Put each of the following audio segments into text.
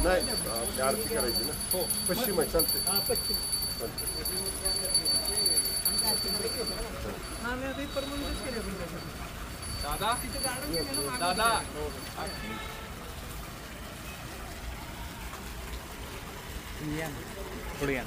नाही आरती करायची ना. हो पश्चिम आहे चालते. दादा पुढे या.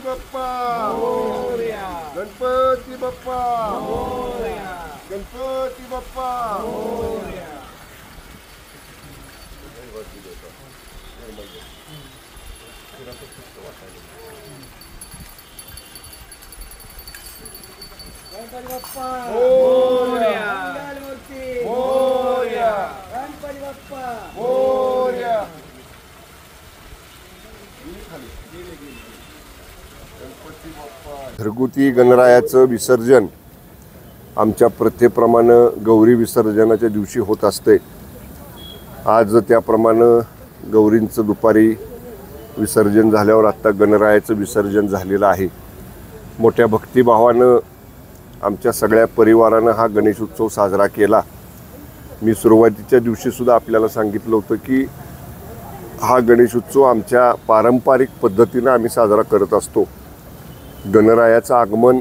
बाप्पा गणपती बाप्पा गणपती बाप्पा. गणपती बाप्पा मोरया मंगलमूर्ती मोरया गणपती बाप्पा मोरया. घरगुती गणरायाचं विसर्जन आमच्या प्रथेप्रमाणे गौरी विसर्जनाच्या दिवशी होत असते. आज त्याप्रमाणे गौरींचं दुपारी विसर्जन झाल्यावर आत्ता गणरायाचं विसर्जन झालेलं आहे. मोठ्या भक्तिभावानं आमच्या सगळ्या परिवारानं हा गणेशोत्सव साजरा केला. मी सुरुवातीच्या दिवशीसुद्धा आपल्याला सांगितलं होतं की हा गणेशोत्सव आमच्या पारंपरिक पद्धतीनं आम्ही साजरा करत असतो. गणरायाचं आगमन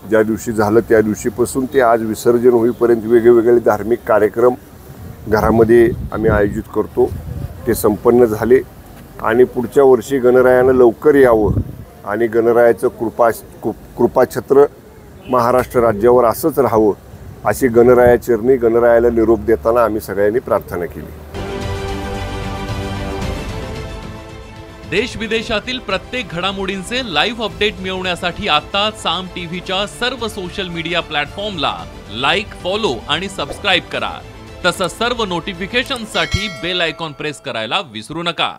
ज्या दिवशी झालं त्या दिवशीपासून ते आज विसर्जन होईपर्यंत वेगवेगळे धार्मिक कार्यक्रम घरामध्ये आम्ही आयोजित करतो. ते संपन्न झाले आणि पुढच्या वर्षी गणरायानं लवकर यावं आणि गणरायाचं कृपाछत्र महाराष्ट्र राज्यावर असंच राहावं अशी गणरायाचरणी गणरायाला निरोप देताना आम्ही सगळ्यांनी प्रार्थना केली. देश विदेशातील प्रत्येक घडामोडींचे लाईव्ह अपडेट मिळवण्यासाठी आता साम टीव्हीच्या सर्व सोशल मीडिया प्लॅटफॉर्मला लाईक, फॉलो आणि सबस्क्राईब करा. तसंच सर्व नोटिफिकेशनसाठी बेल आयकॉन प्रेस करायला विसरू नका.